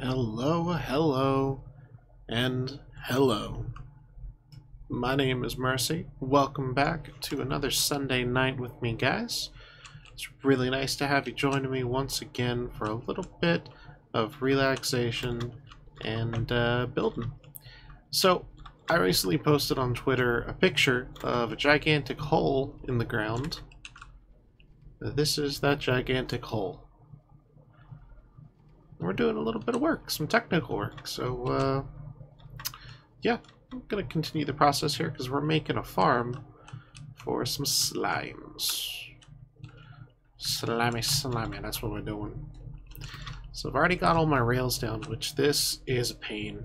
Hello, hello, and hello. My name is Mercy. Welcome back to another Sunday night with me, guys. It's really nice to have you join me once again for a little bit of relaxation and building. So, I recently posted on Twitter a picture of a gigantic hole in the ground. This is that gigantic hole. We're doing a little bit of work, some technical work, so yeah, I'm going to continue the process here because we're making a farm for some slimes. Slimy, that's what we're doing. So I've already got all my rails down, which this is a pain,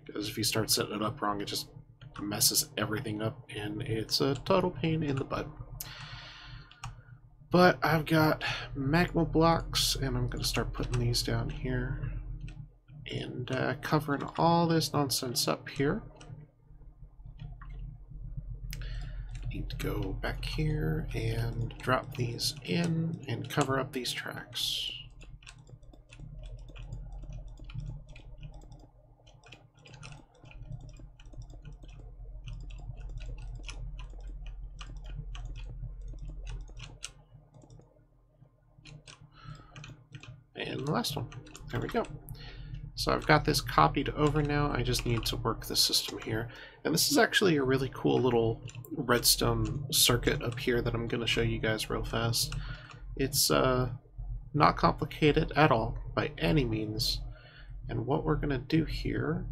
because if you start setting it up wrong, it just messes everything up, and it's a total pain in the butt. But I've got magma blocks, and I'm going to start putting these down here and covering all this nonsense up here. Need to go back here and drop these in and cover up these tracks. And the last one. There we go. So I've got this copied over now. I just need to work the system here. And this is actually a really cool little redstone circuit up here that I'm going to show you guys real fast. It's not complicated at all by any means. And what we're going to do here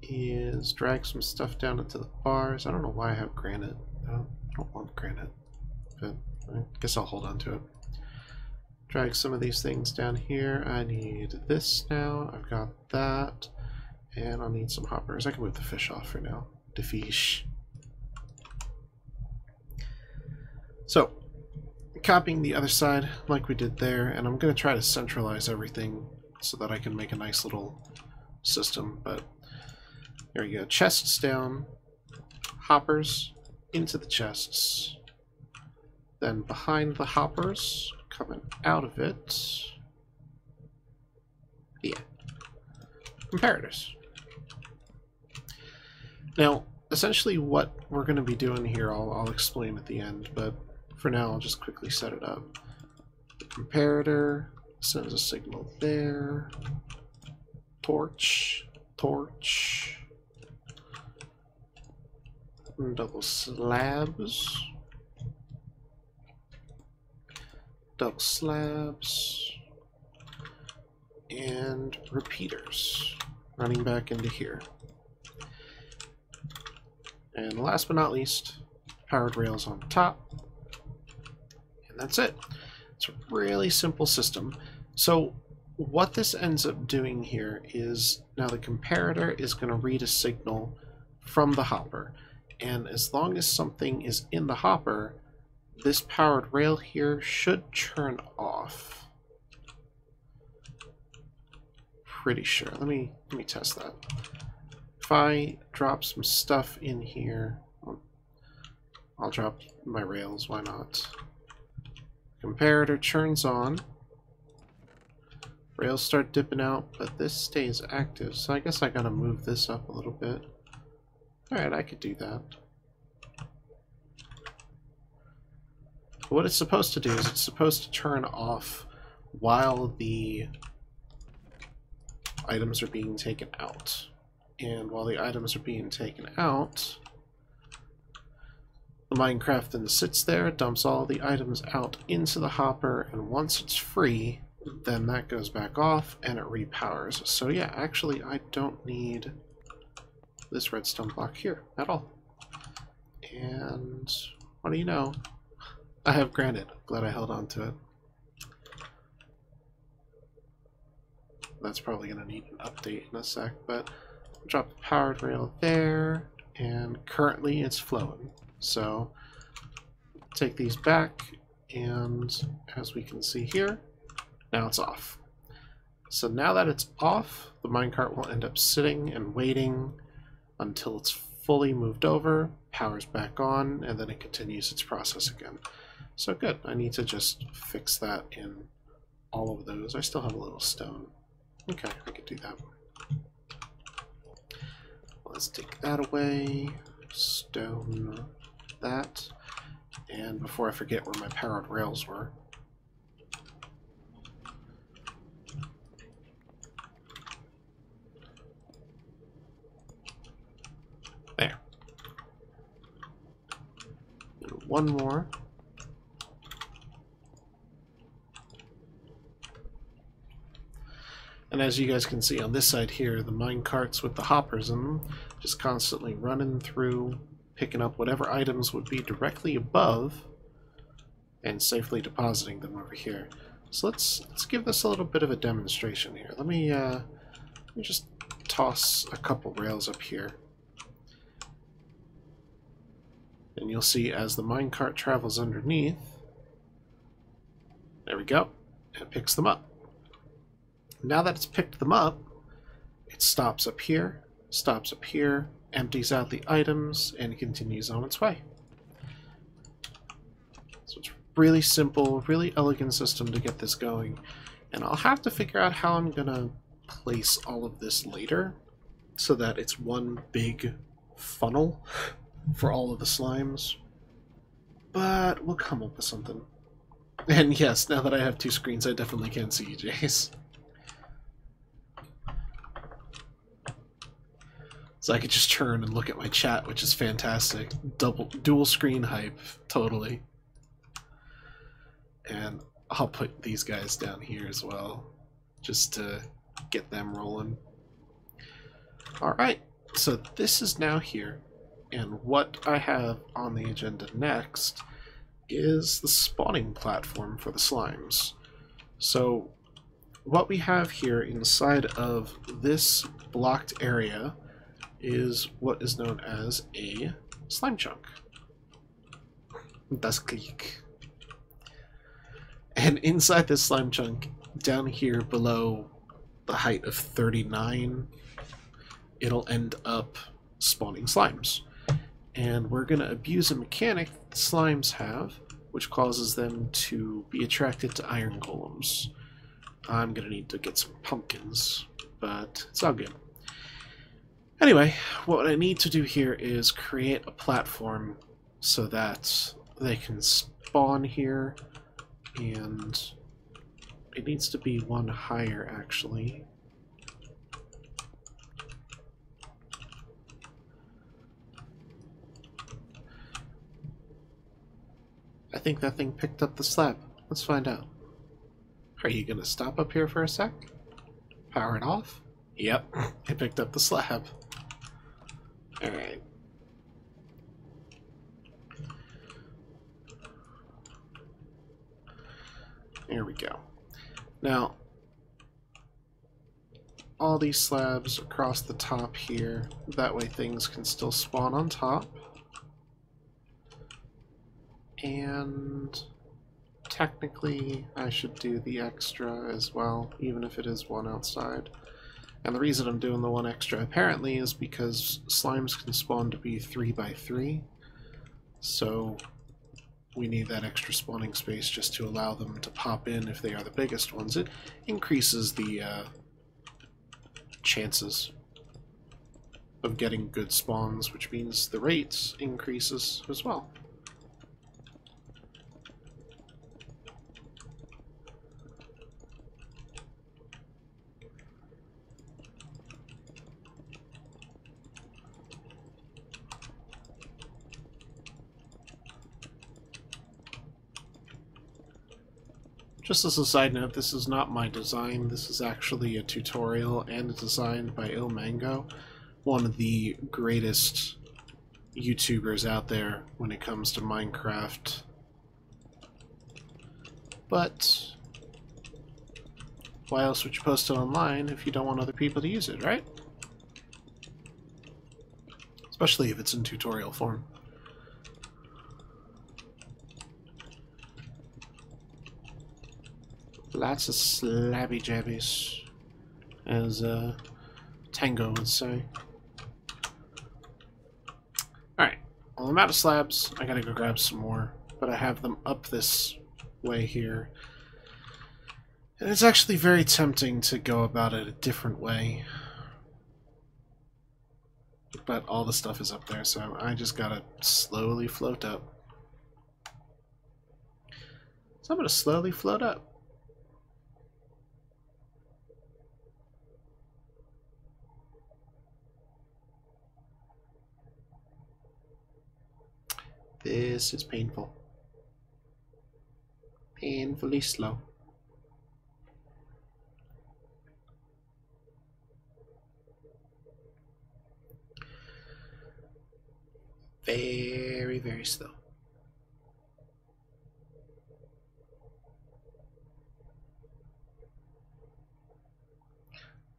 is drag some stuff down into the bars. I don't know why I have granite. I don't want granite, but I guess I'll hold on to it. Drag some of these things down here. I need this now. I've got that. And I'll need some hoppers. I can move the fish off for now. The fish. So, copying the other side like we did there, and I'm going to try to centralize everything so that I can make a nice little system. But there you go. Chests down. Hoppers into the chests. Then behind the hoppers, coming out of it, yeah, comparators. Now, essentially what we're going to be doing here, I'll explain at the end, but for now I'll just quickly set it up. The comparator sends a signal there, torch, double slabs, double slabs, and repeaters running back into here. And last but not least, powered rails on top. And that's it. It's a really simple system. So what this ends up doing here is now the comparator is going to read a signal from the hopper. And as long as something is in the hopper, this powered rail here should turn off. Pretty sure. Let me test that. If I drop some stuff in here, I'll drop my rails, why not? Comparator turns on. Rails start dipping out, but this stays active, so I guess I gotta move this up a little bit. Alright, I could do that. What it's supposed to do is it's supposed to turn off while the items are being taken out. And while the items are being taken out, the Minecraft then sits there, dumps all the items out into the hopper, and once it's free, then that goes back off and it repowers. So yeah, actually I don't need this redstone block here at all. And what do you know? I have granite. Glad I held on to it. That's probably going to need an update in a sec, but I'll drop the powered rail there, and currently it's flowing. So take these back, and as we can see here, now it's off. So now that it's off, the minecart will end up sitting and waiting until it's fully moved over, powers back on, and then it continues its process again. So good. I need to just fix that in all of those. I still have a little stone. Okay, I could do that. Let's take that away. Stone that. And before I forget where my powered rails were. There. And one more. And as you guys can see on this side here, the mine carts with the hoppers in them, just constantly running through, picking up whatever items would be directly above, and safely depositing them over here. So let's give this a little bit of a demonstration here. Let me just toss a couple rails up here. And you'll see as the minecart travels underneath, there we go, it picks them up. Now that it's picked them up, it stops up here, empties out the items, and continues on its way. So it's really simple, really elegant system to get this going. And I'll have to figure out how I'm going to place all of this later so that it's one big funnel for all of the slimes. But we'll come up with something. And yes, now that I have two screens, I definitely can see you, Jace. So I could just turn and look at my chat, which is fantastic. Dual screen hype, totally. And I'll put these guys down here as well, just to get them rolling. Alright, so this is now here, and what I have on the agenda next is the spawning platform for the slimes. So what we have here inside of this blocked area is what is known as a slime chunk. Das Krieg. And inside this slime chunk, down here below the height of 39, it'll end up spawning slimes. And we're going to abuse a mechanic that the slimes have, which causes them to be attracted to iron golems. I'm going to need to get some pumpkins, but it's all good. Anyway, what I need to do here is create a platform so that they can spawn here, and it needs to be one higher, actually. I think that thing picked up the slab. Let's find out. Are you going to stop up here for a sec? Power it off? Yep, it picked up the slab. Alright. There we go. Now, all these slabs across the top here, that way things can still spawn on top. And technically I should do the extra as well, even if it is one outside. And the reason I'm doing the one extra apparently is because slimes can spawn to be 3 by 3, so we need that extra spawning space just to allow them to pop in if they are the biggest ones. It increases the chances of getting good spawns, which means the rates increases as well. Just as a side note, this is not my design. This is actually a tutorial and designed by Ilmango, one of the greatest YouTubers out there when it comes to Minecraft. But why else would you post it online if you don't want other people to use it, right? Especially if it's in tutorial form. Lots of slabby jabbies, as Tango would say. Alright, well, I'm out of slabs. I gotta go grab some more, but I have them up this way here. And it's actually very tempting to go about it a different way. But all the stuff is up there, so I just gotta slowly float up. So I'm gonna slowly float up. This is painful. Painfully slow. Very, very slow.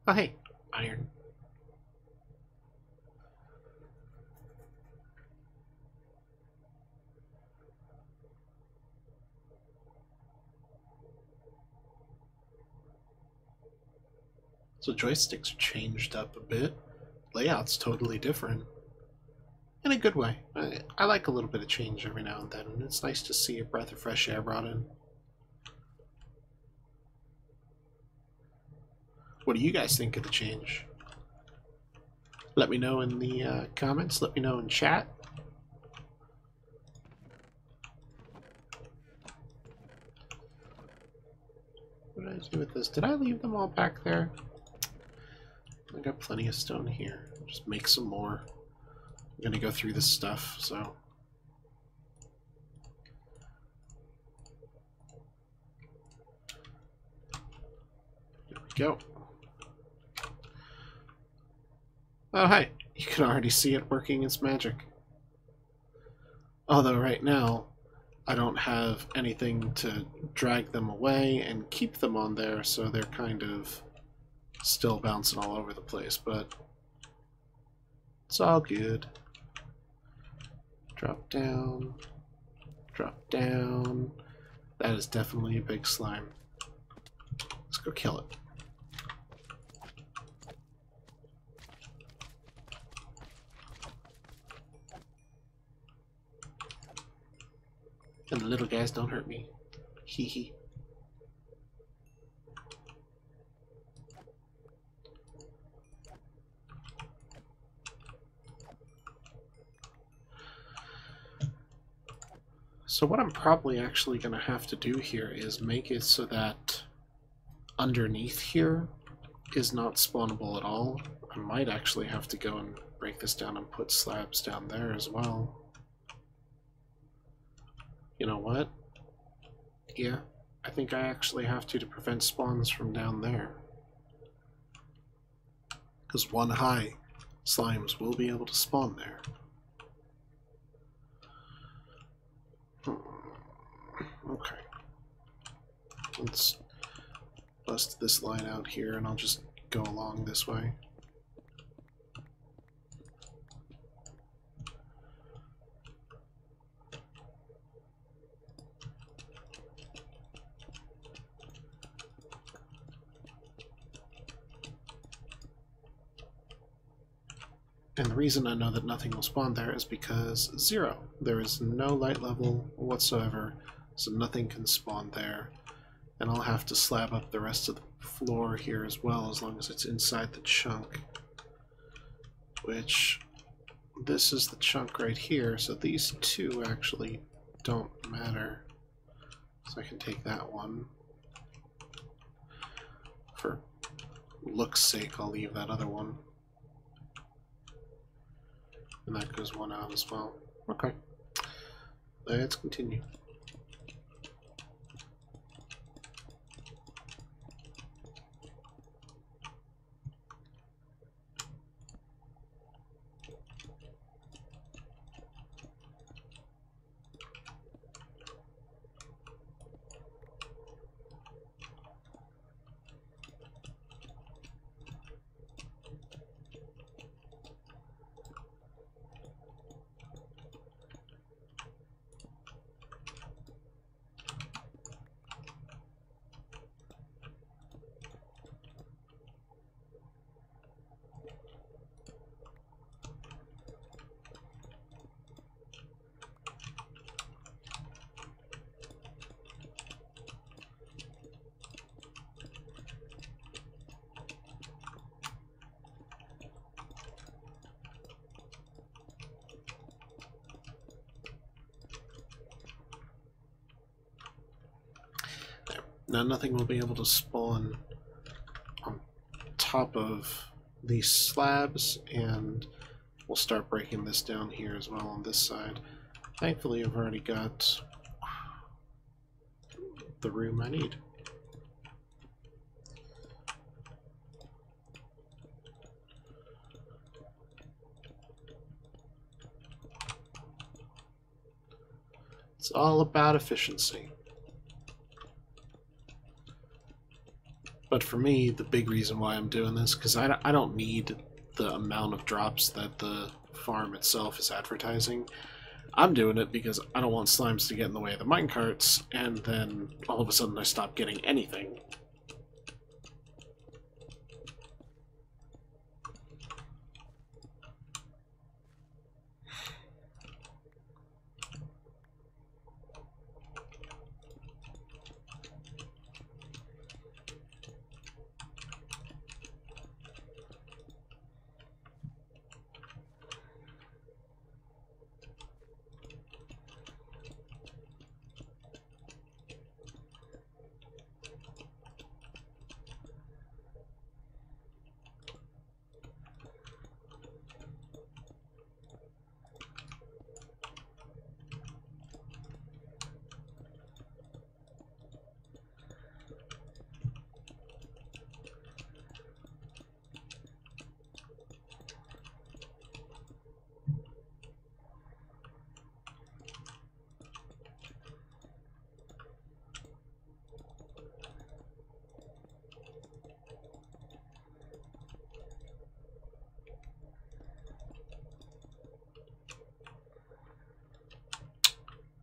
Oh, hey, iron. So joysticks are changed up a bit. Layout's totally different. In a good way. I like a little bit of change every now and then, and it's nice to see a breath of fresh air brought in. What do you guys think of the change? Let me know in the comments. Let me know in chat. What did I do with this? Did I leave them all back there? I got plenty of stone here. Just make some more. I'm gonna go through this stuff, so... There we go. Oh, hey! You can already see it working its magic. Although right now, I don't have anything to drag them away and keep them on there, so they're kind of still bouncing all over the place, but it's all good. Drop down. Drop down. That is definitely a big slime. Let's go kill it. And the little guys don't hurt me. Hee hee. So what I'm probably actually going to have to do here is make it so that underneath here is not spawnable at all. I might actually have to go and break this down and put slabs down there as well. You know what? Yeah, I think I actually have to prevent spawns from down there. Because one high slimes will be able to spawn there. Okay. Let's bust this line out here and I'll just go along this way. And the reason I know that nothing will spawn there is because 0. There is no light level whatsoever, so nothing can spawn there. And I'll have to slab up the rest of the floor here as well, as long as it's inside the chunk. Which, this is the chunk right here, so these two actually don't matter. So I can take that one. For look's sake, I'll leave that other one. And that goes one out as well. Okay. Let's continue. Now nothing will be able to spawn on top of these slabs, and we'll start breaking this down here as well on this side. Thankfully, I've already got the room I need. It's all about efficiency. But for me, the big reason why I'm doing this, because I don't need the amount of drops that the farm itself is advertising. I'm doing it because I don't want slimes to get in the way of the minecarts, and then all of a sudden I stop getting anything.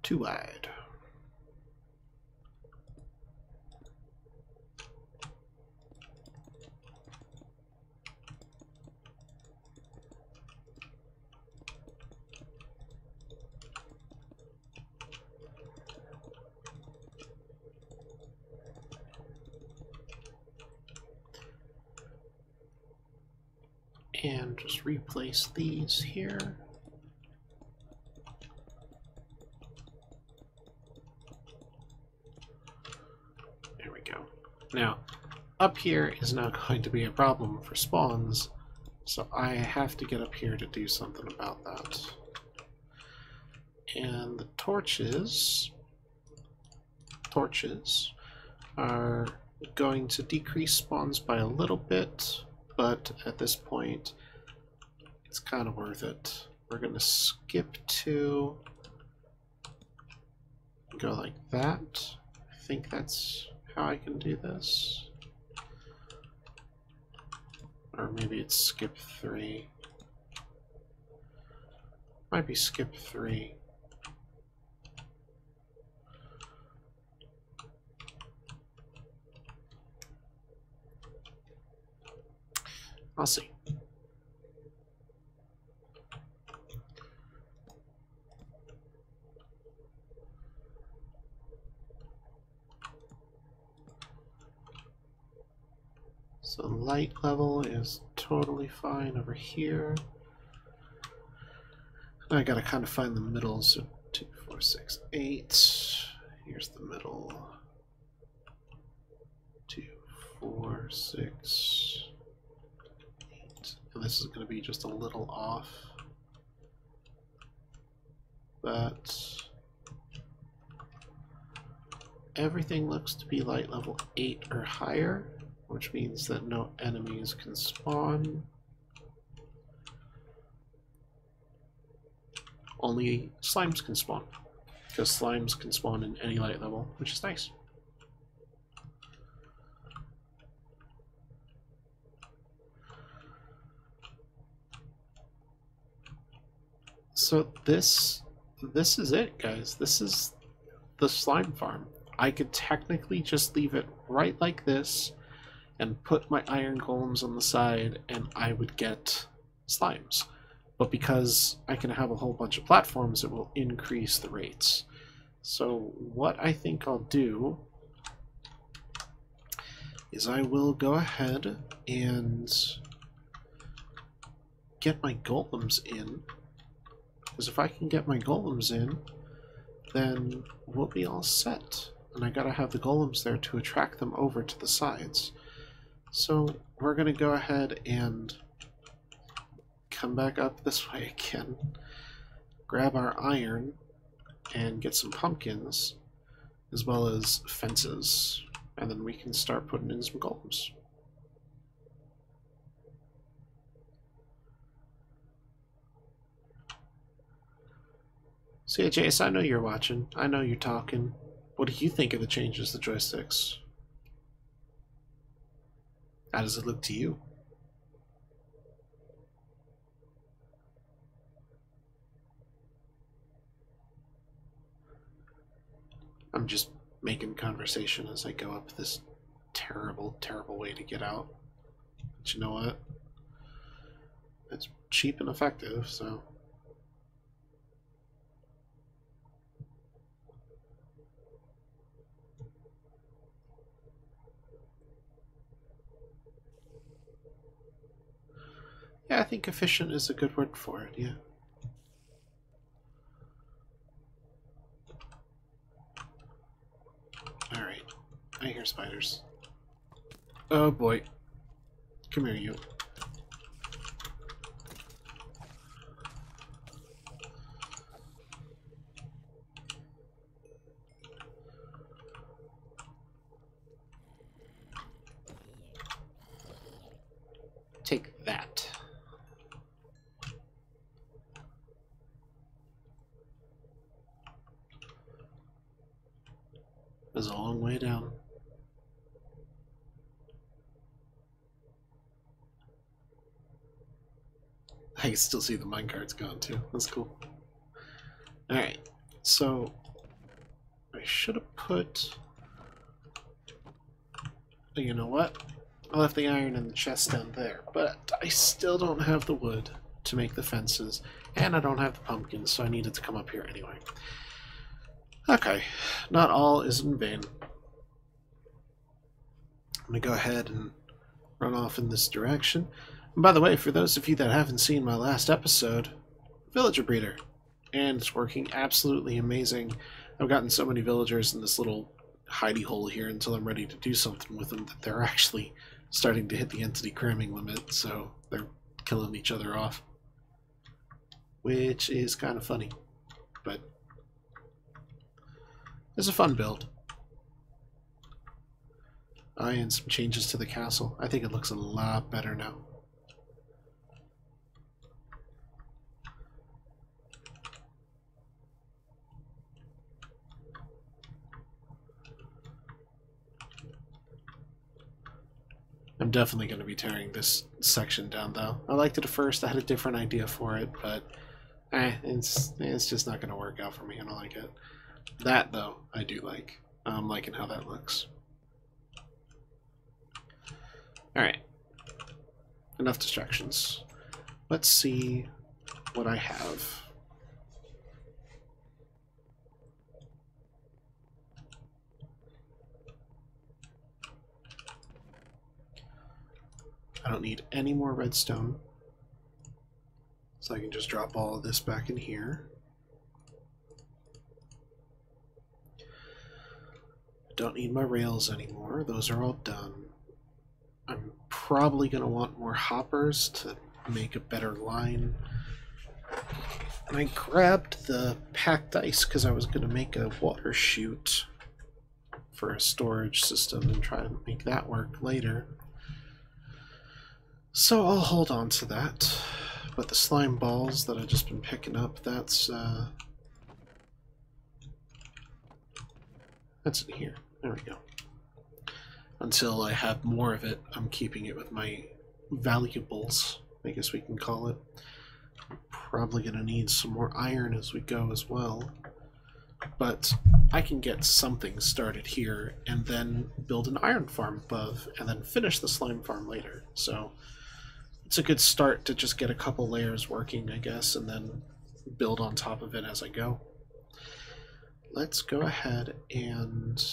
Too wide. And just replace these here. Now, up here is not going to be a problem for spawns, so I have to get up here to do something about that. And the torches are going to decrease spawns by a little bit, but at this point, it's kind of worth it. We're going to skip to go like that. I think that's how I can do this. Or maybe it's skip 3. Might be skip 3. I'll see. So light level is totally fine over here. I gotta kind of find the middle, so 2, 4, 6, 8. Here's the middle. 2, 4, 6, 8. And this is gonna be just a little off. But everything looks to be light level 8 or higher, which means that no enemies can spawn. Only slimes can spawn, because slimes can spawn in any light level, which is nice. So this is it, guys. This is the slime farm. I could technically just leave it right like this and put my iron golems on the side and I would get slimes. But because I can have a whole bunch of platforms, it will increase the rates. So what I think I'll do is I will go ahead and get my golems in. Because if I can get my golems in, then we'll be all set. and I gotta have the golems there to attract them over to the sides. So we're gonna go ahead and come back up this way again, grab our iron, and get some pumpkins, as well as fences, and then we can start putting in some golems. So yeah, Jace, I know you're watching. I know you're talking. What do you think of the changes to the joysticks? How does it look to you? I'm just making conversation as I go up this terrible, terrible way to get out. But you know what? It's cheap and effective, so... Yeah, I think efficient is a good word for it, yeah. Alright, I hear spiders. Oh boy. Come here, you. Take that. There's a long way down. I can still see the minecart's gone too. That's cool. Alright, so I should have put... You know what? I left the iron in the chest down there, but I still don't have the wood to make the fences, and I don't have the pumpkins, so I needed to come up here anyway. Okay, not all is in vain. I'm going to go ahead and run off in this direction. And by the way, for those of you that haven't seen my last episode, Villager Breeder, and it's working absolutely amazing. I've gotten so many villagers in this little hidey hole here until I'm ready to do something with them that they're actually starting to hit the entity cramming limit, so they're killing each other off. Which is kind of funny, but it's a fun build. And some changes to the castle. I think it looks a lot better now. I'm definitely going to be tearing this section down, though. I liked it at first. I had a different idea for it, but it's just not going to work out for me. I don't like it. That, though, I do like. I'm liking how that looks. Alright. Enough distractions. Let's see what I have. I don't need any more redstone, so I can just drop all of this back in here. Don't need my rails anymore, those are all done. I'm probably going to want more hoppers to make a better line. And I grabbed the packed ice because I was going to make a water chute for a storage system and try to make that work later. So I'll hold on to that. But the slime balls that I've just been picking up, that's in here. There we go. Until I have more of it, I'm keeping it with my valuables, I guess we can call it. I'm probably going to need some more iron as we go as well. But I can get something started here and then build an iron farm above and then finish the slime farm later. So it's a good start to just get a couple layers working, I guess, and then build on top of it as I go. Let's go ahead and...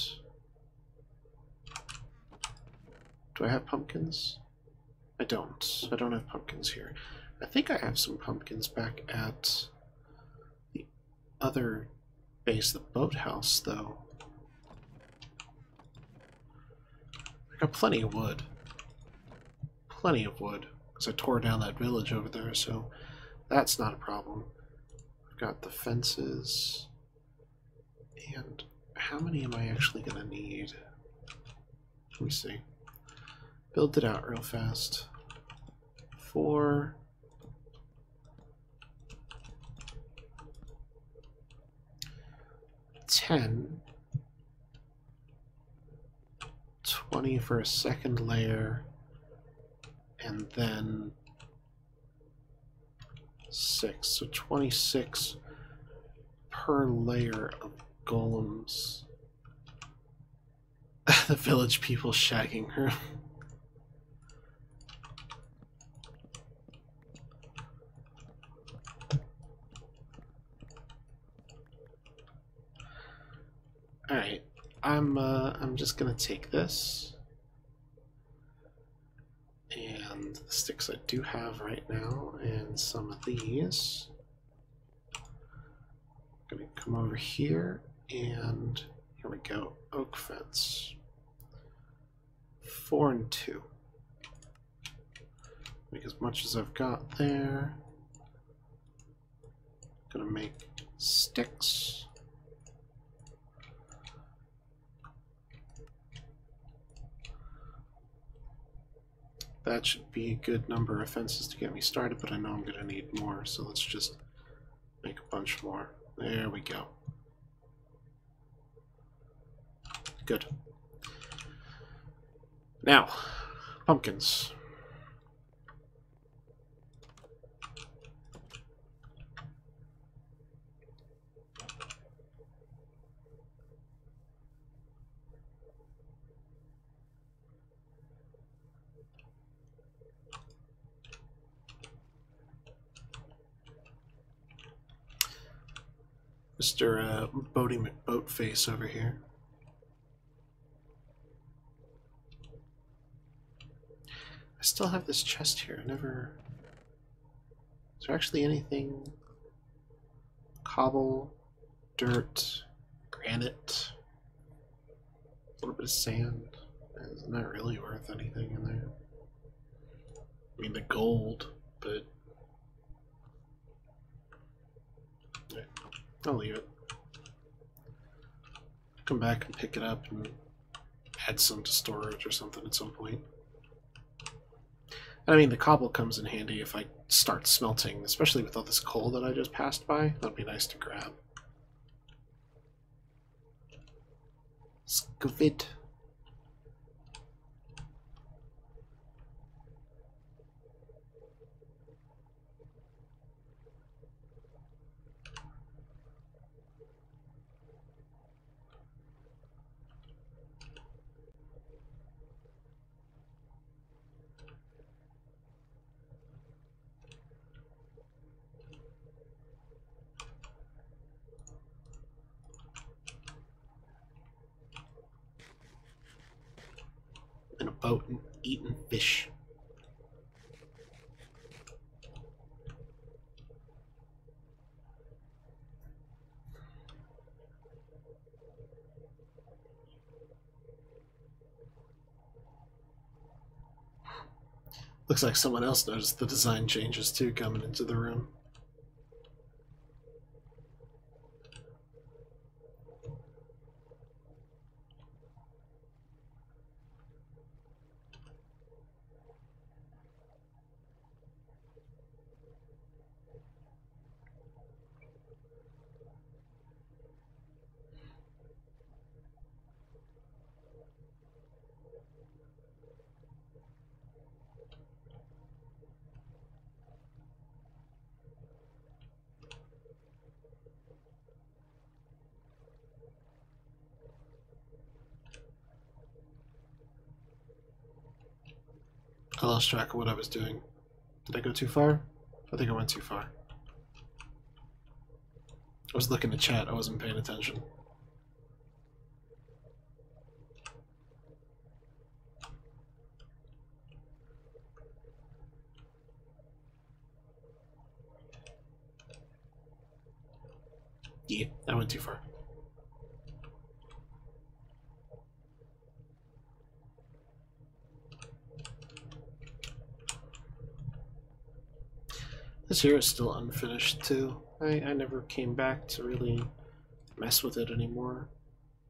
Do I have pumpkins? I don't. I don't have pumpkins here. I think I have some pumpkins back at the other base, the boathouse, though. got plenty of wood. Plenty of wood. Because I tore down that village over there, so that's not a problem. I've got the fences. And how many am I actually going to need? Let me see. Build it out real fast. 4. 10. 20 for a second layer. And then 6. So 26 per layer of golems. The village people shagging her. Alright, I'm just gonna take this and the sticks I do have right now and some of these. I'm gonna come over here and here we go, oak fence. 4 and 2. Make as much as I've got there. Gonna make sticks. That should be a good number of fences to get me started, but I know I'm gonna need more, so let's just make a bunch more. There we go. Good. Now, pumpkins. Mr. Bodie McBoatface over here. I still have this chest here. I never... Is there actually anything? Cobble, dirt, granite, a little bit of sand. It's not really worth anything in there. I mean, the gold, but... Yeah, I'll leave it. Come back and pick it up and add some to storage or something at some point. I mean, the cobble comes in handy if I start smelting, especially with all this coal that I just passed by. That'd be nice to grab. Squid. In a boat and eating fish. Looks like someone else noticed the design changes too coming into the room. I lost track of what I was doing. Did I go too far? I think I went too far. I was looking at chat, I wasn't paying attention. Yeah, I went too far. This here is still unfinished too. I never came back to really mess with it anymore.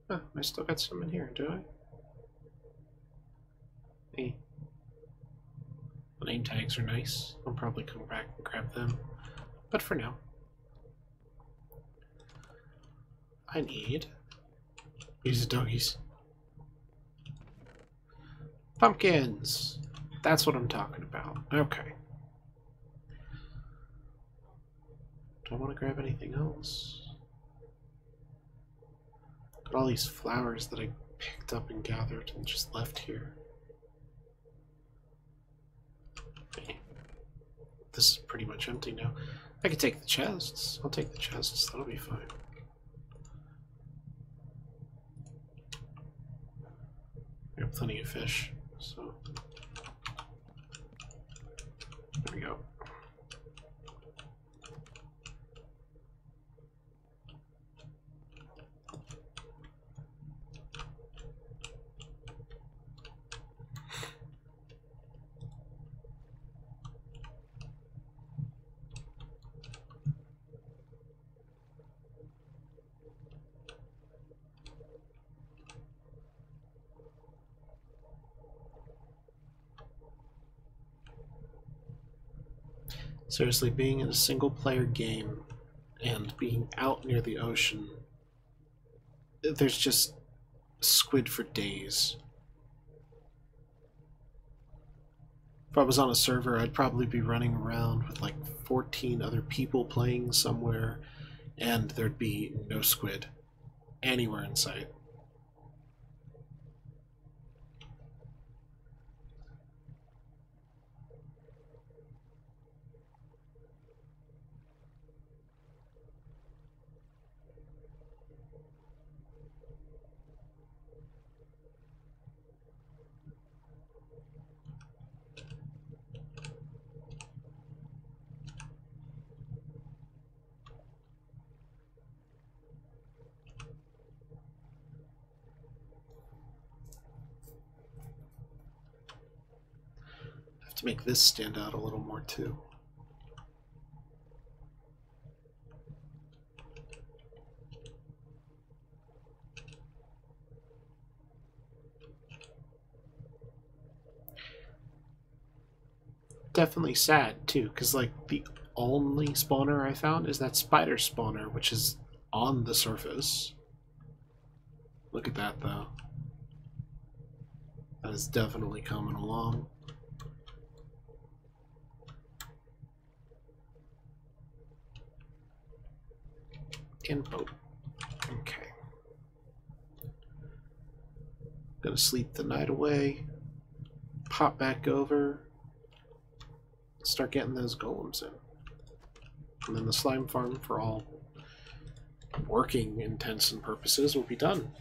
Oh, I still got some in here, do I? Hey. The name tags are nice. I'll probably come back and grab them. But for now, I need these doggies. Pumpkins! That's what I'm talking about. Okay. Do I want to grab anything else? Got all these flowers that I picked up and gathered and just left here. Okay. This is pretty much empty now. I could take the chests. I'll take the chests. That'll be fine. I have plenty of fish, so there we go. Seriously, being in a single-player game and being out near the ocean, there's just squid for days. If I was on a server, I'd probably be running around with like 14 other people playing somewhere, and there'd be no squid anywhere in sight. To make this stand out a little more too. Definitely sad too, because like the only spawner I found is that spider spawner, which is on the surface. Look at that though. That is definitely coming along. Info. Okay. Gonna sleep the night away. Pop back over. Start getting those golems in. And then the slime farm, for all working intents and purposes, will be done.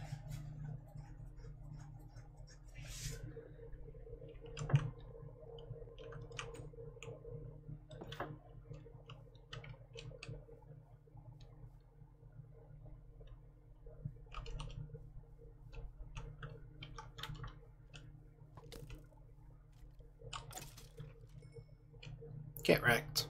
Get wrecked.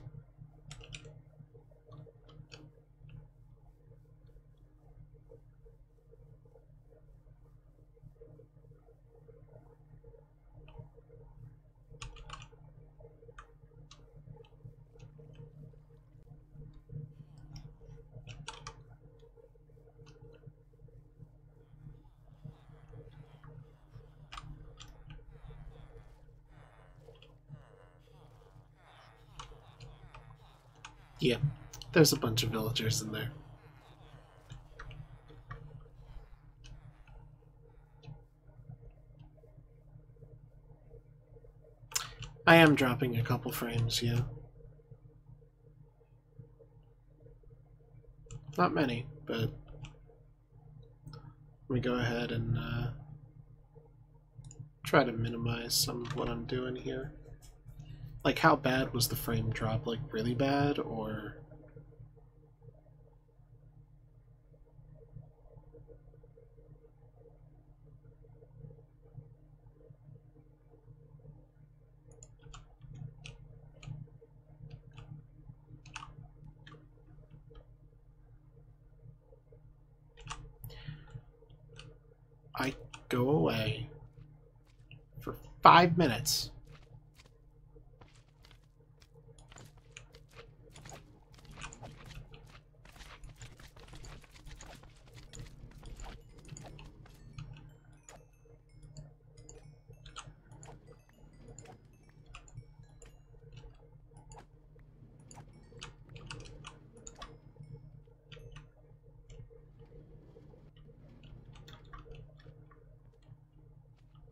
Yeah, there's a bunch of villagers in there. I am dropping a couple frames, yeah. Not many, but let me go ahead and try to minimize some of what I'm doing here. Like, how bad was the frame drop? Like, really bad, or... I go away for 5 minutes.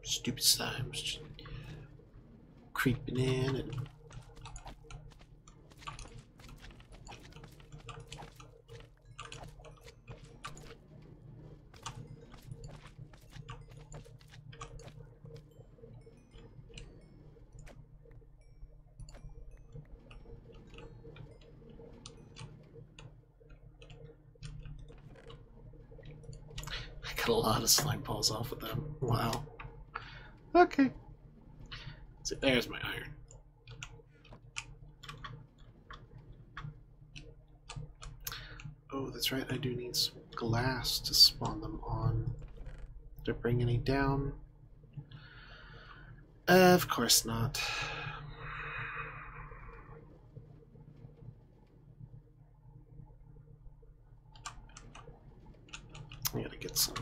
Stupid slimes just creeping in and I got a lot of slime balls off of them. Wow. Okay. So there's my iron. Oh, that's right. I do need some glass to spawn them on. Did I bring any down? Of course not. I gotta get some.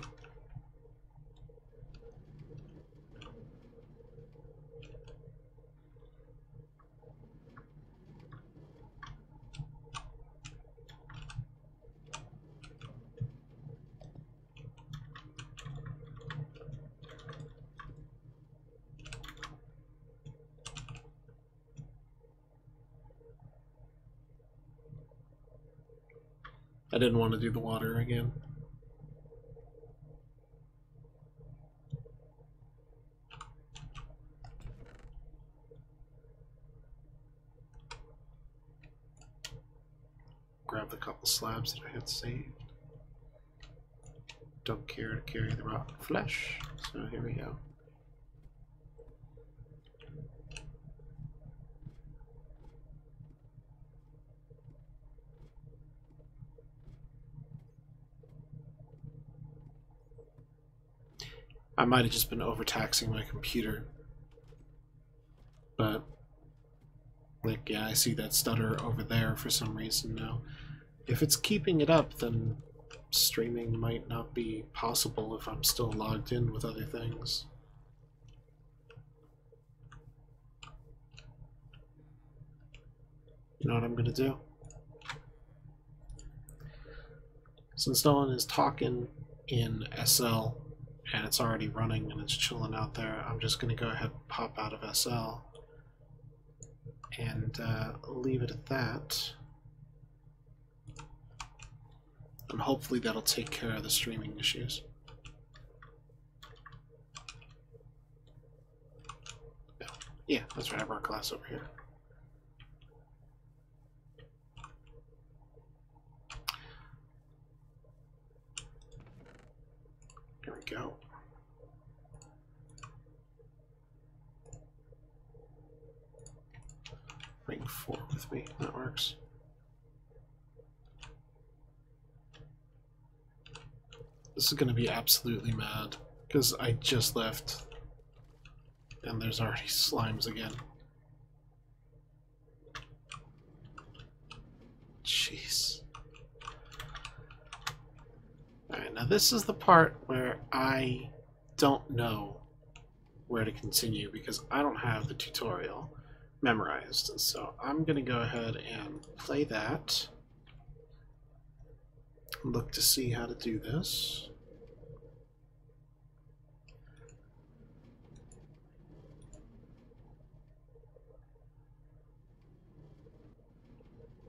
I didn't want to do the water again. Grab the couple slabs that I had saved. Don't care to carry the rotten flesh, so here we go. I might have just been overtaxing my computer. But, like, yeah, I see that stutter over there for some reason now. If it's keeping it up, then streaming might not be possible if I'm still logged in with other things. You know what I'm gonna do? Since no one is talking in SL, and it's already running and it's chilling out there, I'm just going to go ahead and pop out of SL and leave it at that. And hopefully that'll take care of the streaming issues. Yeah, that's right, I brought glass over here. Here we go. Bring 4 with me, that works. This is going to be absolutely mad, because I just left, and there's already slimes again. Jeez. Alright, now this is the part where I don't know where to continue, because I don't have the tutorial memorized. So I'm going to go ahead and play that. Look to see how to do this.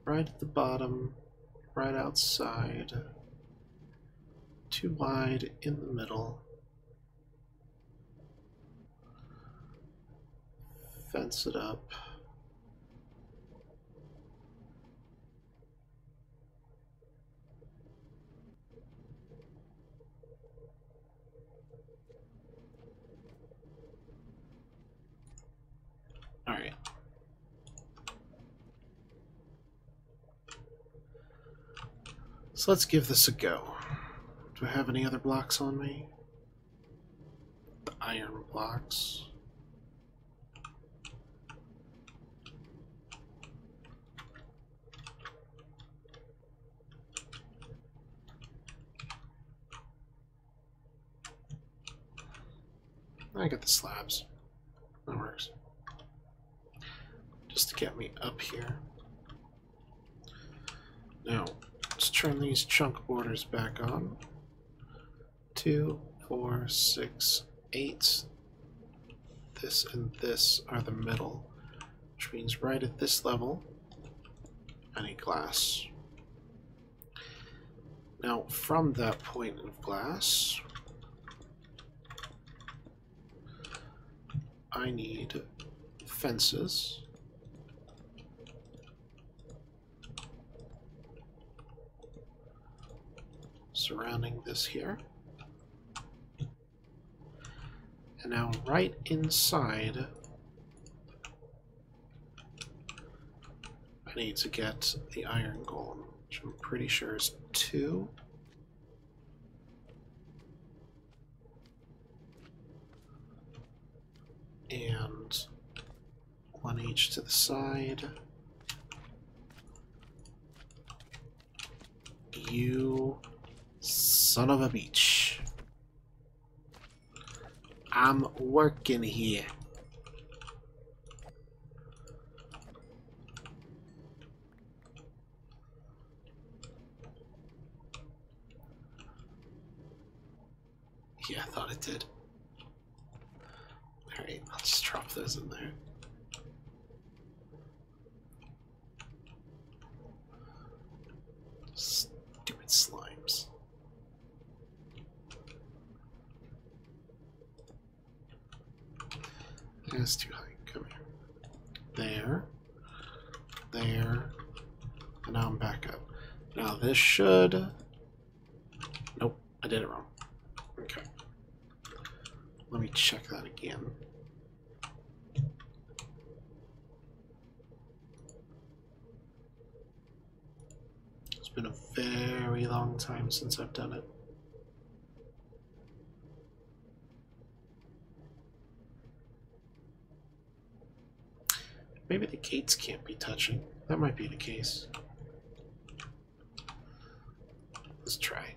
Right at the bottom, right outside, too wide in the middle, fence it up. All right. So let's give this a go. Do I have any other blocks on me? iron blocks. I get the slabs. That works. Just to get me up here. Now, let's turn these chunk borders back on. 2, 4, 6, 8. This and this are the middle, which means right at this level, I need glass. Now, from that point of glass, I need fences. Surrounding this here. And now right inside, I need to get the iron golem, which I'm pretty sure is 2. And 1 each to the side. You son of a bitch. I'm working here. Yeah, I thought it did. Alright, I'll just drop those in there. Stupid slimes. That's too high. Come here. There. There. And now I'm back up. Now this should... Nope, I did it wrong. Okay. Let me check that again. It's been a very long time since I've done it. Maybe the gates can't be touching. That might be the case. Let's try.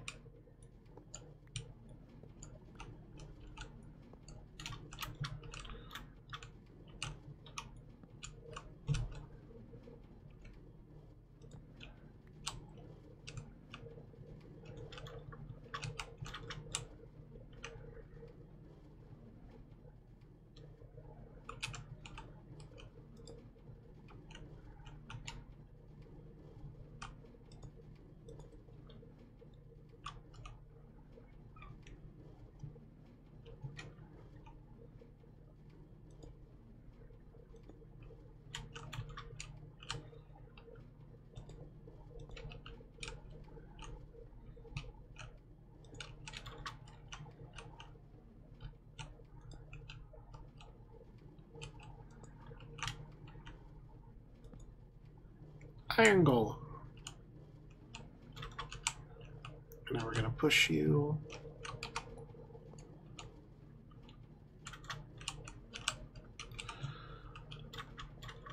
Iron Golem. And now we're going to push you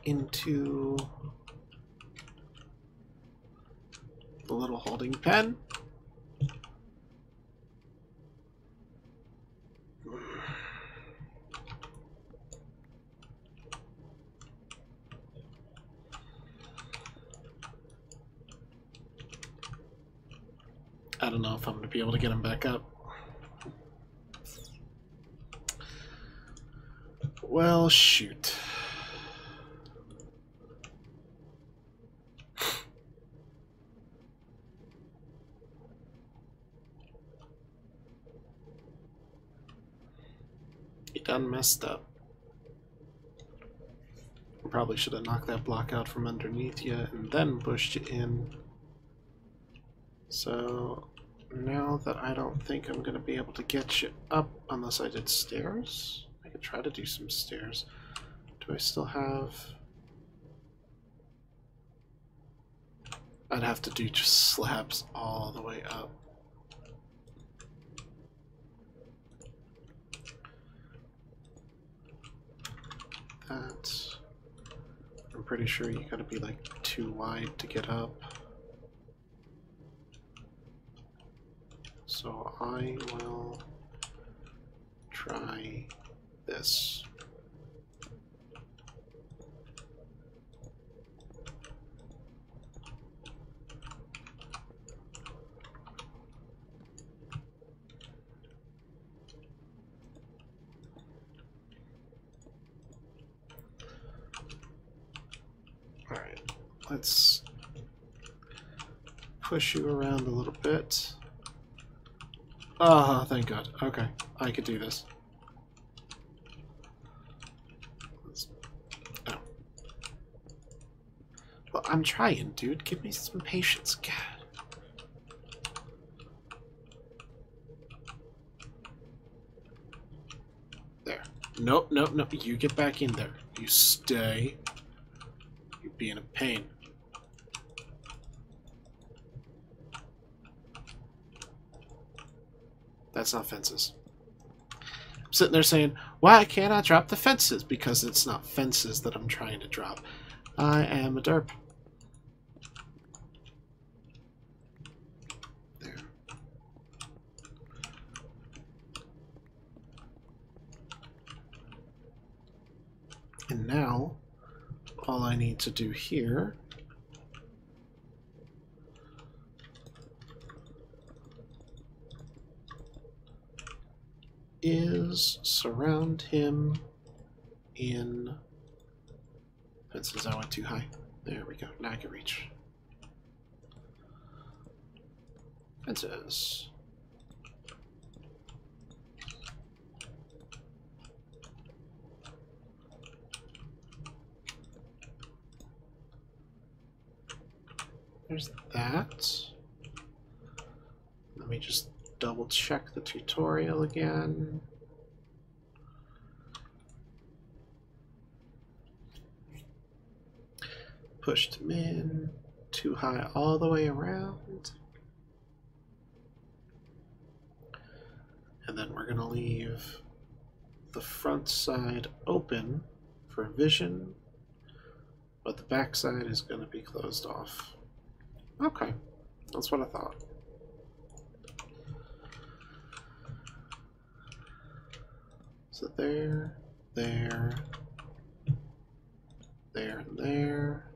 into the little holding pen. I don't know if I'm going to be able to get him back up. Well, shoot. You done messed up. Probably should have knocked that block out from underneath you and then pushed you in. So now that I don't think I'm going to be able to get you up unless I did stairs, I could try to do some stairs. Do I still have... I'd have to do just slabs all the way up. that. I'm pretty sure you gotta be like too wide to get up. So I will try this. Alright, let's push you around a little bit. Ah, thank God. Okay, I could do this. Oh. Well, I'm trying, dude. Give me some patience. God. There. Nope, nope, nope. You get back in there. You stay. You're being a pain. That's not fences. I'm sitting there saying, why can't I drop the fences? Because it's not fences that I'm trying to drop. I am a derp. There. And now, all I need to do here is surround him in fences. I went too high. There we go. Now I can reach. Fences. There's that. Let me just double check the tutorial again. Pushed him in too high all the way around. And then we're going to leave the front side open for vision, but the back side is going to be closed off. Okay, that's what I thought. So there, there, there, and there,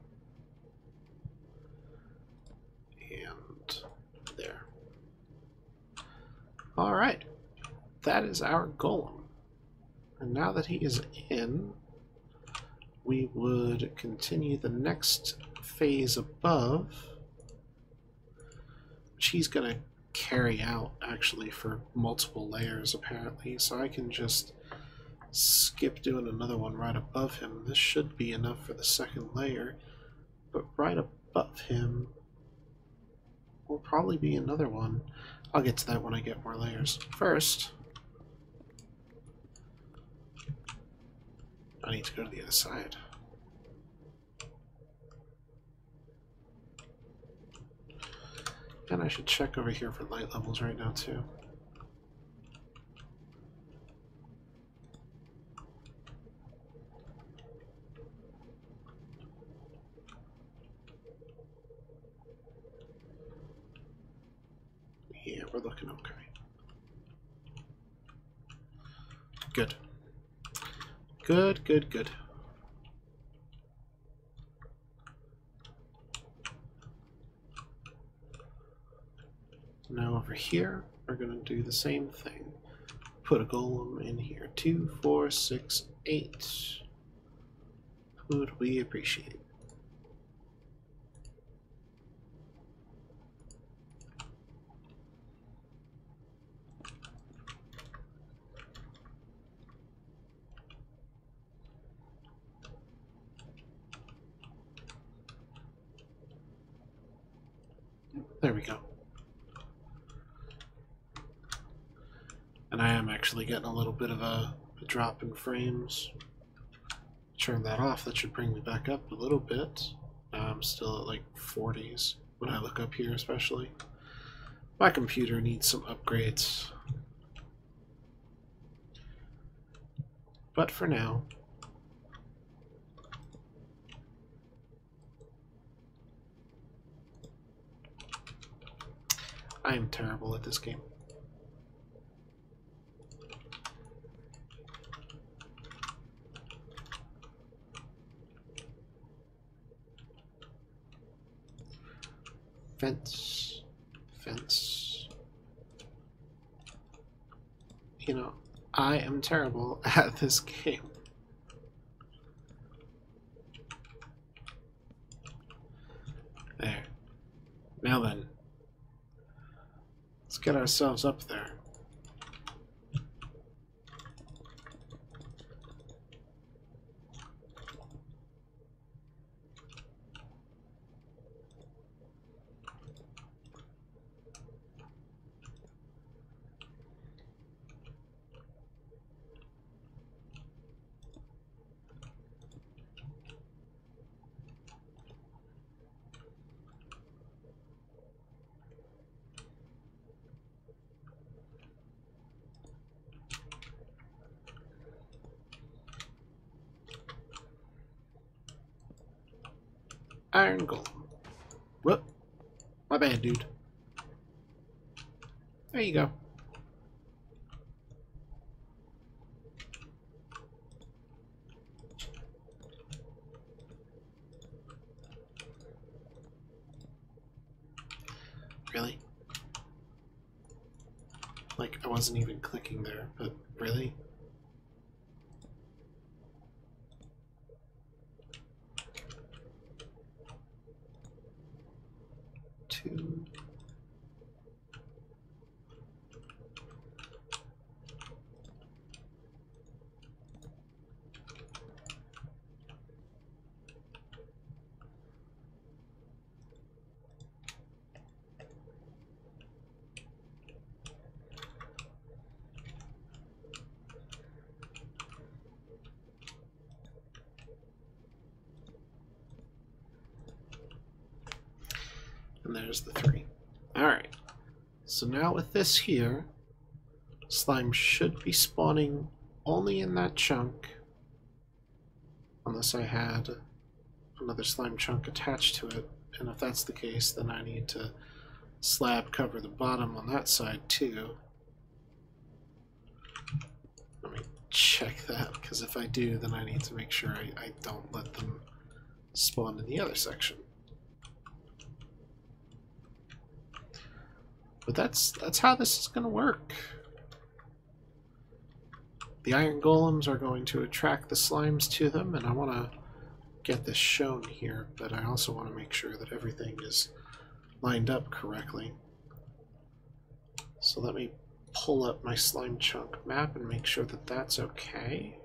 and there. All right, that is our golem. And now that he is in, we would continue the next phase above, which he's going to carry out actually for multiple layers apparently. So I can just skip doing another one right above him. This should be enough for the second layer, but right above him will probably be another one. I'll get to that when I get more layers. First, I need to go to the other side. And I should check over here for light levels right now too. Yeah, we're looking okay. Good. Good, good, good. Now over here, we're going to do the same thing. Put a golem in here. 2, 4, 6, 8. Would we appreciate? There we go. And I am actually getting a little bit of a drop in frames. Turn that off. That should bring me back up a little bit. I'm still at like 40s when I look up here especially. My computer needs some upgrades. But for now, I am terrible at this game. Fence. Fence. You know, I am terrible at this game. There. Now then. Let's get ourselves up there. Iron Golem. Whoop. My bad, dude. There you go. Really? Like, I wasn't even clicking there, but really? Two. And there's the 3. Alright. So now with this here, slime should be spawning only in that chunk. Unless I had another slime chunk attached to it. And if that's the case, then I need to slab cover the bottom on that side too. Let me check that, because if I do, then I need to make sure I don't let them spawn in the other section. But that's how this is going to work. The iron golems are going to attract the slimes to them, and I want to get this shown here, but I also want to make sure that everything is lined up correctly. So let me pull up my slime chunk map and make sure that that's okay.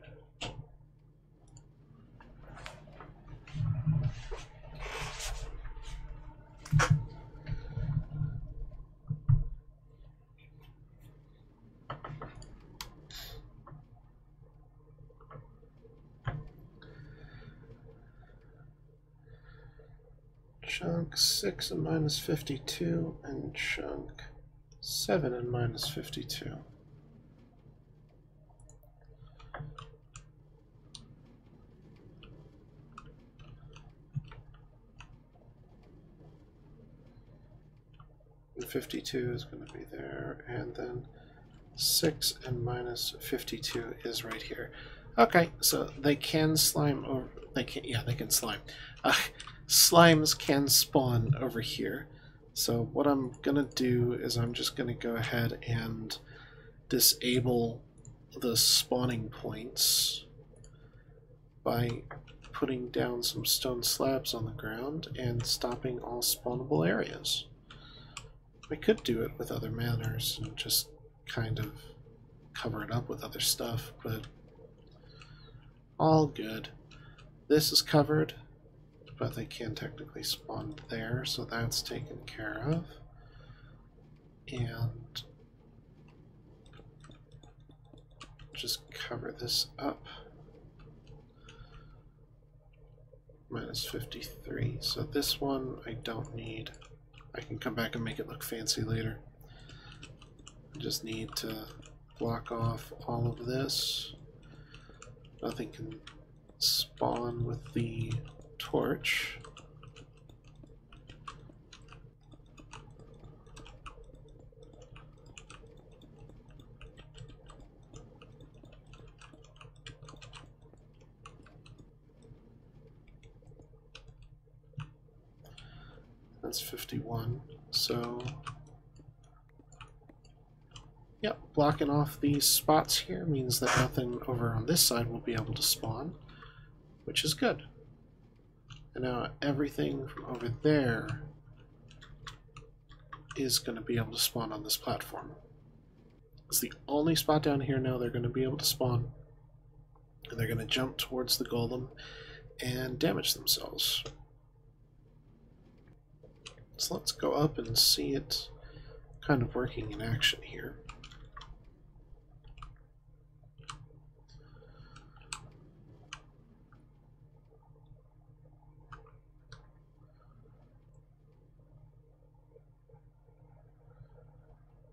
Chunk 6 and minus 52, and chunk 7 and minus 52. And 52 is going to be there, and then 6 and minus 52 is right here. Okay, so they can slime over. They can, yeah, they can slime. Slimes can spawn over here. So what I'm gonna do is I'm just gonna go ahead and disable the spawning points by putting down some stone slabs on the ground and stopping all spawnable areas. I could do it with other manners and just kind of cover it up with other stuff, but all good. This is covered, but they can technically spawn there, so that's taken care of. And just cover this up. Minus 53. So this one I don't need. I can come back and make it look fancy later. I just need to block off all of this. Nothing can spawn with the torch. That's 51. So, yep, blocking off these spots here means that nothing over on this side will be able to spawn, which is good. And now everything from over there is going to be able to spawn on this platform. It's the only spot down here now they're going to be able to spawn. And they're going to jump towards the golem and damage themselves. So let's go up and see it kind of working in action here.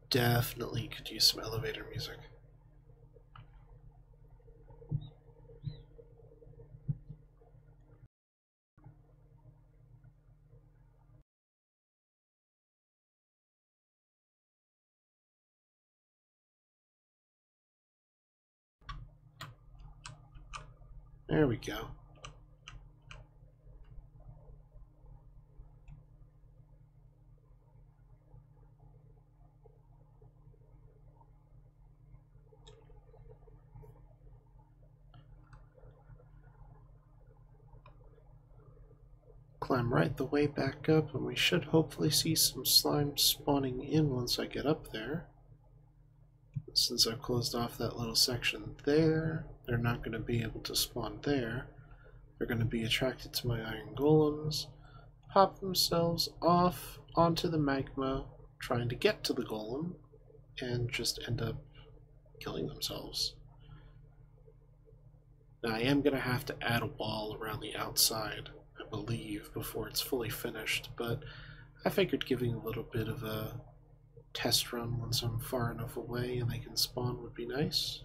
Definitely could use some elevator music. There we go. Climb right the way back up, and we should hopefully see some slime spawning in once I get up there. Since I've closed off that little section there, they're not going to be able to spawn there. They're going to be attracted to my iron golems, pop themselves off onto the magma, trying to get to the golem, and just end up killing themselves. Now I am going to have to add a wall around the outside, I believe, before it's fully finished, but I figured giving a little bit of a test run once I'm far enough away and they can spawn would be nice.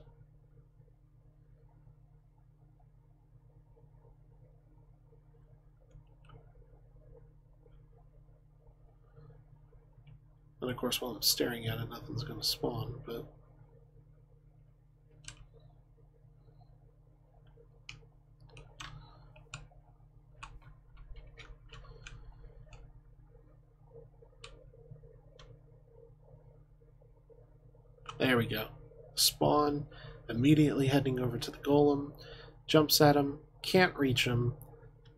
And of course, while I'm staring at it, nothing's going to spawn, but there we go. Spawn, immediately heading over to the golem, jumps at him, can't reach him,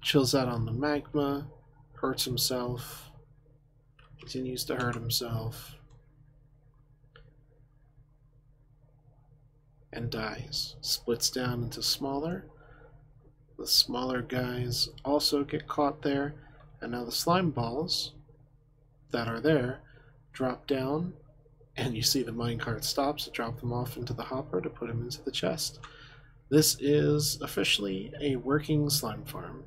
chills out on the magma, hurts himself, continues to hurt himself, and dies. Splits down into smaller. The smaller guys also get caught there, and now the slime balls that are there drop down, and you see the minecart stops to drop them off into the hopper to put them into the chest. This is officially a working slime farm.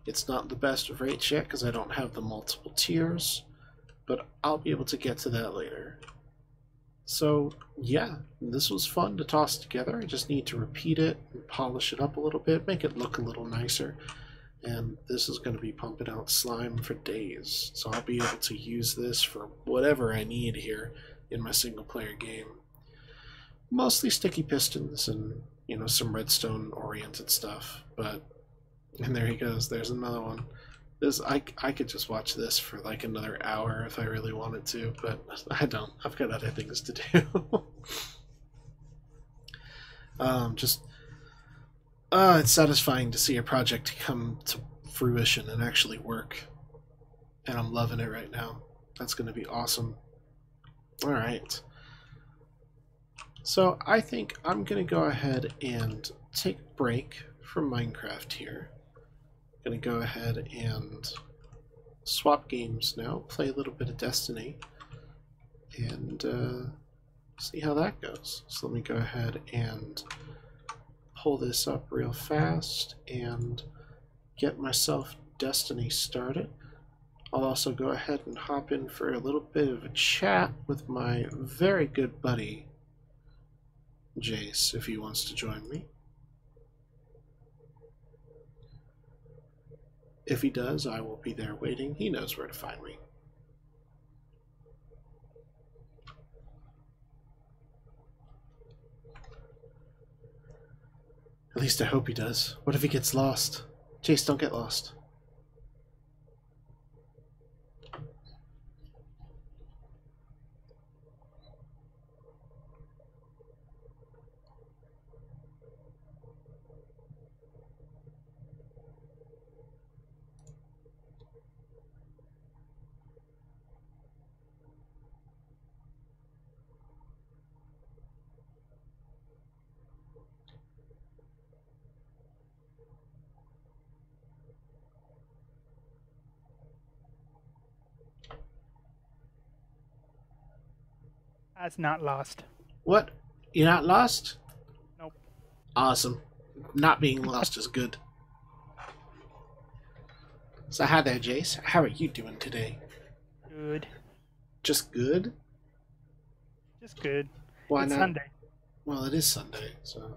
It's not the best of rates yet because I don't have the multiple tiers, but I'll be able to get to that later. So yeah, this was fun to toss together. I just need to repeat it and polish it up a little bit, make it look a little nicer. And this is going to be pumping out slime for days. So I'll be able to use this for whatever I need here in my single player game. Mostly sticky pistons and, you know, some redstone oriented stuff. But, and there he goes, there's another one. This I could just watch this for like another hour if I really wanted to, but I don't. I've got other things to do. It's satisfying to see a project come to fruition and actually work. And I'm loving it right now. That's going to be awesome. Alright. So I think I'm going to go ahead and take a break from Minecraft here. I'm going to go ahead and swap games now, play a little bit of Destiny, and see how that goes. So let me go ahead and pull this up real fast and get myself Destiny started. I'll also go ahead and hop in for a little bit of a chat with my very good buddy Jace if he wants to join me. If he does, I will be there waiting. He knows where to find me. At least I hope he does. What if he gets lost? Jace, don't get lost. That's not lost. What? You're not lost? Nope. Awesome. Not being lost is good. So hi there, Jace. How are you doing today? Good. Just good? Just good. Why It's not? Sunday. Well, it is Sunday, so...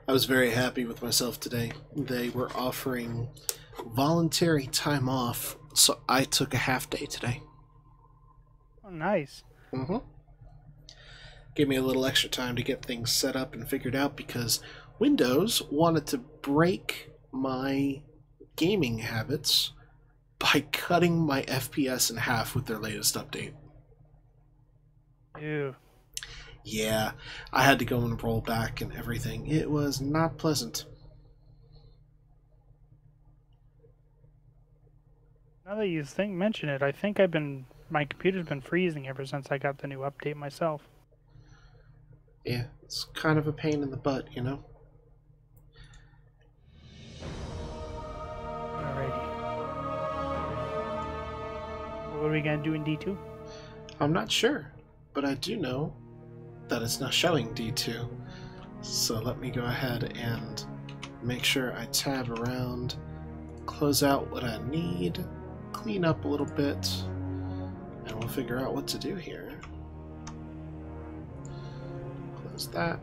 I was very happy with myself today. They were offering voluntary time off, so I took a half day today. Oh, nice. Mm-hmm. Gave me a little extra time to get things set up and figured out because Windows wanted to break my gaming habits by cutting my FPS in half with their latest update. Ew. Yeah, I had to go and roll back and everything. It was not pleasant. Now that you mention it, I think my computer's been freezing ever since I got the new update myself. Yeah, it's kind of a pain in the butt, you know? Alrighty. What are we gonna do in D2? I'm not sure, but I do know that it's not showing D2. So let me go ahead and make sure I tab around, close out what I need, clean up a little bit, and we'll figure out what to do here. Close that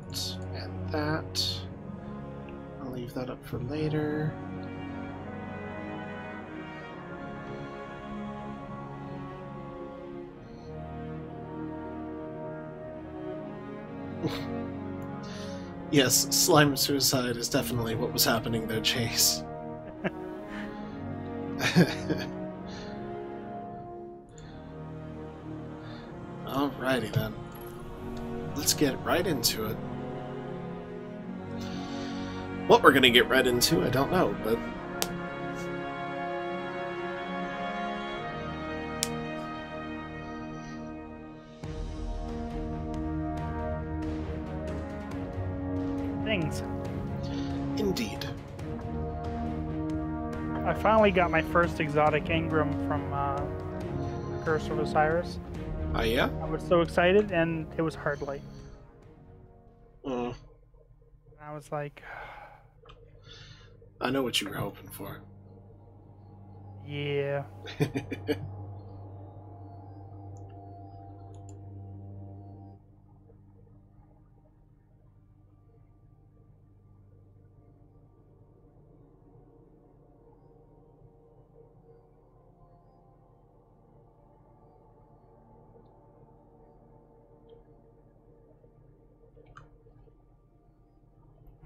and that. I'll leave that up for later. Yes, slime suicide is definitely what was happening there, Chase. Alrighty then. Let's get right into it. What we're gonna get right into, I don't know, but... Things. Indeed. I finally got my first exotic Engram from Curse of Osiris. Oh yeah? I was so excited, and it was hard light. Uh, I was like, I know what you were hoping for. yeah.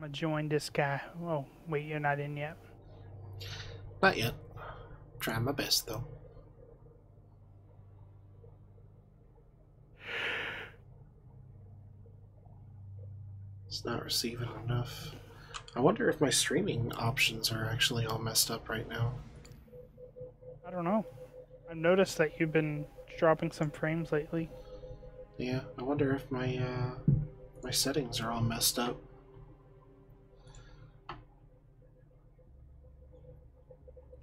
I'm gonna join this guy. Oh, wait, you're not in yet. Not yet. Trying my best, though. It's not receiving enough. I wonder if my streaming options are actually all messed up right now. I don't know. I've noticed that you've been dropping some frames lately. Yeah, I wonder if my my settings are all messed up.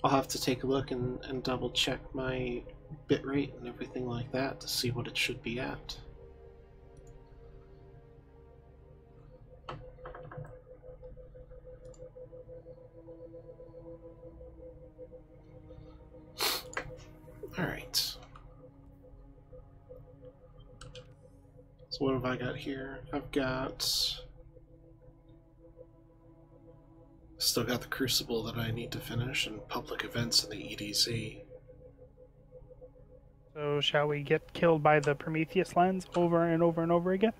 I'll have to take a look and double check my bitrate and everything like that to see what it should be at. Alright. So what have I got here? I've got... Still got the Crucible that I need to finish and public events in the EDZ. So shall we get killed by the Prometheus lens over and over and over again?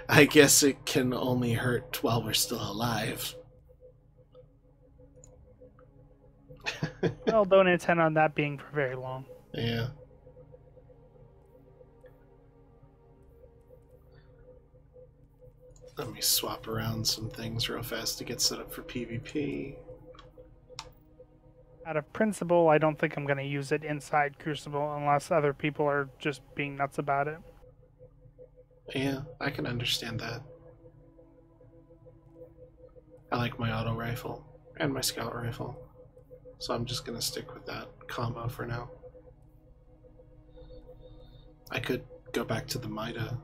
I guess it can only hurt while we're still alive. Well, don't intend on that being for very long. Yeah. Let me swap around some things real fast to get set up for PvP. Out of principle, I don't think I'm going to use it inside Crucible unless other people are just being nuts about it. Yeah, I can understand that. I like my auto rifle and my scout rifle. So I'm just going to stick with that combo for now. I could go back to the Mida.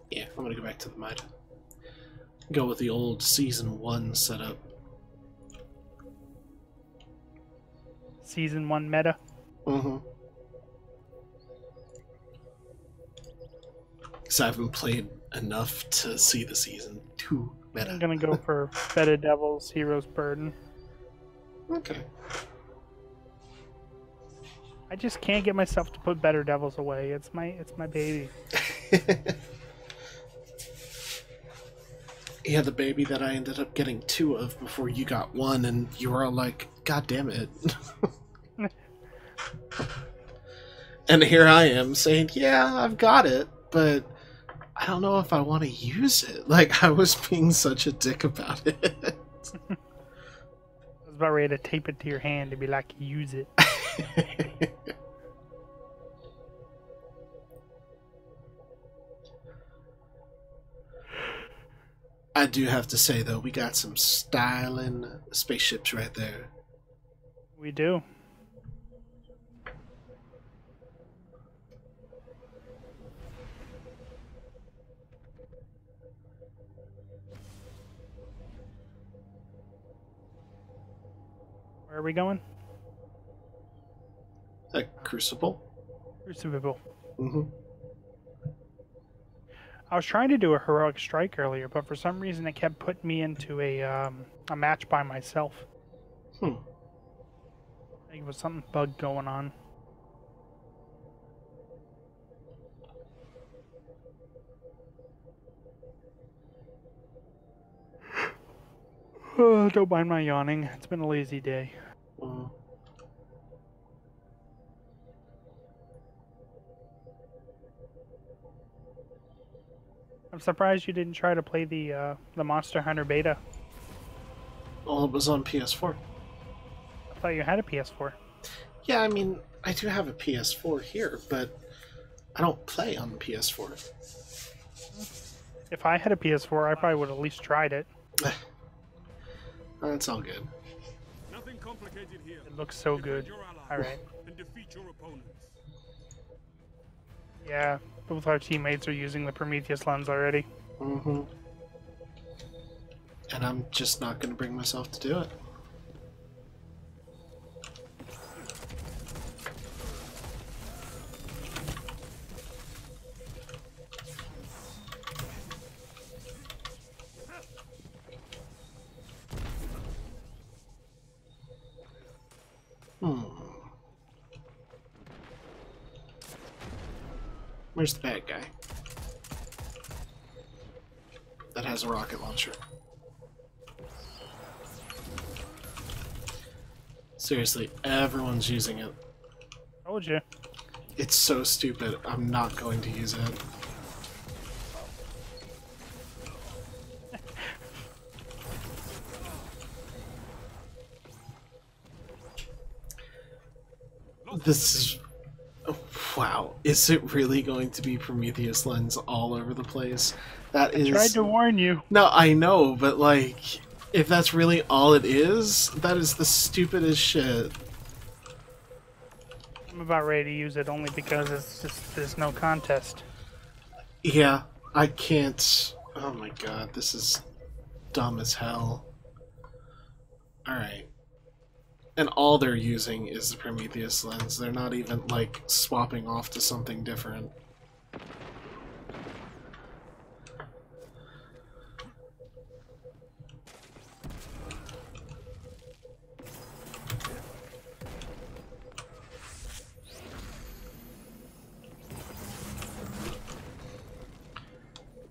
Yeah, I'm going to go back to the Mida. Go with the old Season 1 setup. Season 1 meta? Mm-hmm. Because I haven't played enough to see the Season 2 meta. I'm gonna go for Beta Devils, Hero's Burden. Okay. I just can't get myself to put Better Devils away. It's my baby. Yeah, the baby that I ended up getting 2 of before you got 1, and you were all like, God damn it. And here I am saying, yeah, I've got it, but I don't know if I want to use it. Like, I was being such a dick about it. I was about ready to tape it to your hand and be like, use it. I do have to say, though, we got some styling spaceships right there. We do. Where are we going? A Crucible? Crucible. Mm-hmm. I was trying to do a heroic strike earlier, but for some reason it kept putting me into a match by myself. I think it was something bug going on. Don't mind my yawning. It's been a lazy day. I'm surprised you didn't try to play the Monster Hunter beta. Well, it was on PS4. I thought you had a PS4. Yeah, I mean, I do have a PS4 here, but I don't play on the PS4. If I had a PS4, I probably would have at least tried it. That's all good. Nothing complicated here. It looks so good. Alright. And defeat your opponents. Yeah, both our teammates are using the Prometheus lens already. Mm-hmm. And I'm just not going to bring myself to do it. Where's the bad guy? That has a rocket launcher. Seriously, everyone's using it. Told you. It's so stupid. I'm not going to use it. This is... Wow. Is it really going to be Prometheus lens all over the place? That is... I tried to warn you. No, I know, but like... If that's really all it is, that is the stupidest shit. I'm about ready to use it only because it's just there's no contest. Yeah, I can't... Oh my god, this is dumb as hell. Alright. And all they're using is the Prometheus lens. They're not even, like, swapping off to something different.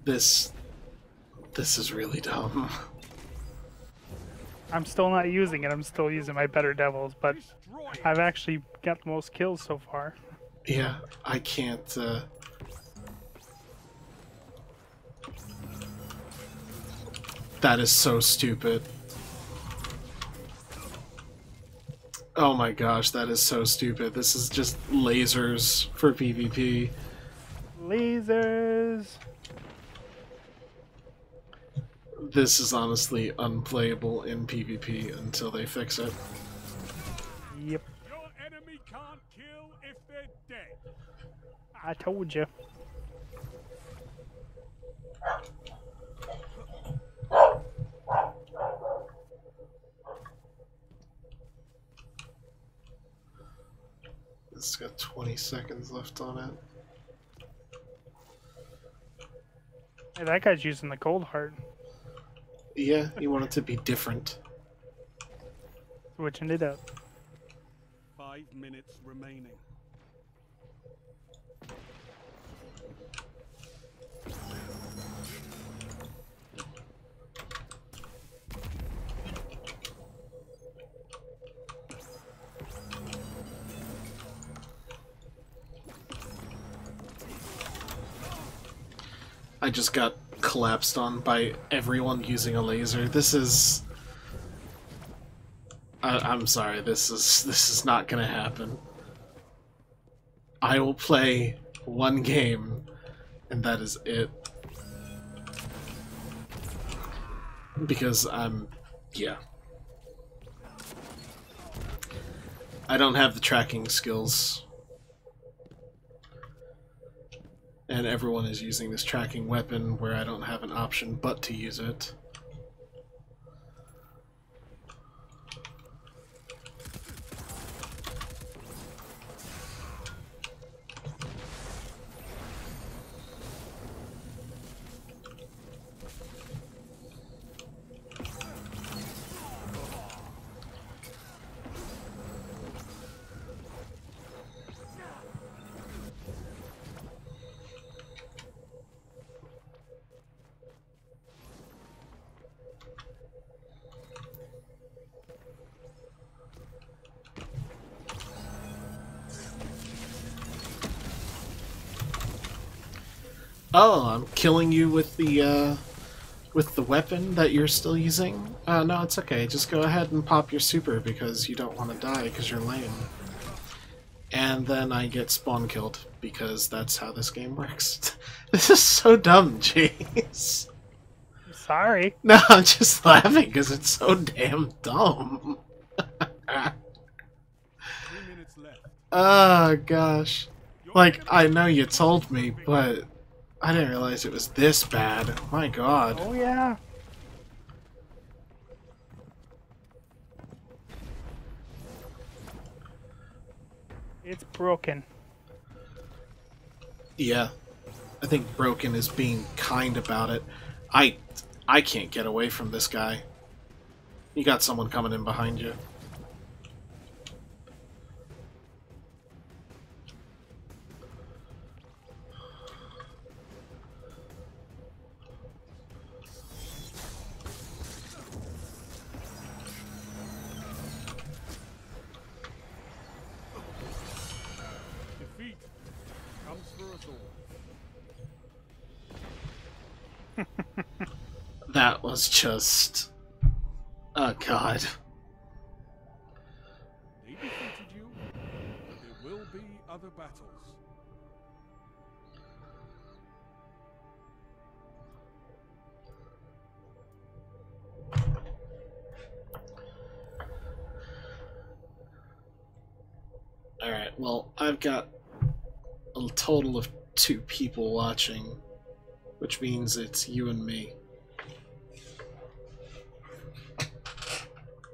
This is really dumb. I'm still not using it. I'm still using my Better Devils, but I've actually got the most kills so far. Yeah, I can't, That is so stupid. Oh my gosh, that is so stupid. This is just lasers for PvP. Lasers! This is honestly unplayable in PvP until they fix it. Yep. Your enemy can't kill if they're dead. I told you. It's got 20 seconds left on it. Hey, that guy's using the cold heart. Yeah, you want it to be different. Switching it up. 5 minutes remaining. I just got collapsed on by everyone using a laser. This is... I'm sorry, this is not gonna happen. I will play one game, and that is it. Because yeah. I don't have the tracking skills. And everyone is using this tracking weapon where I don't have an option but to use it. Oh, I'm killing you with the weapon that you're still using? No, it's okay. Just go ahead and pop your super because you don't want to die because you're lame. And then I get spawn killed because that's how this game works. This is so dumb, jeez. Sorry. No, I'm just laughing because it's so damn dumb. 3 minutes left. Oh, gosh. Like, I know you told me, but I didn't realize it was this bad. My god. Oh yeah. It's broken. Yeah. I think Broken is being kind about it. I can't get away from this guy. You got someone coming in behind you. Defeat comes for us all. That was just... Oh god. They defeated you, but there will be other battles. Alright, well, I've got a total of 2 people watching, which means it's you and me.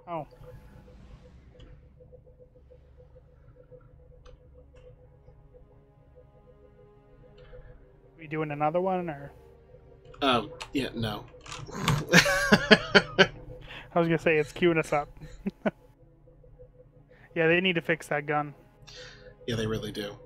Oh. We doing another one or? Yeah, no. I was gonna say it's queuing us up. Yeah, they need to fix that gun. Yeah, they really do.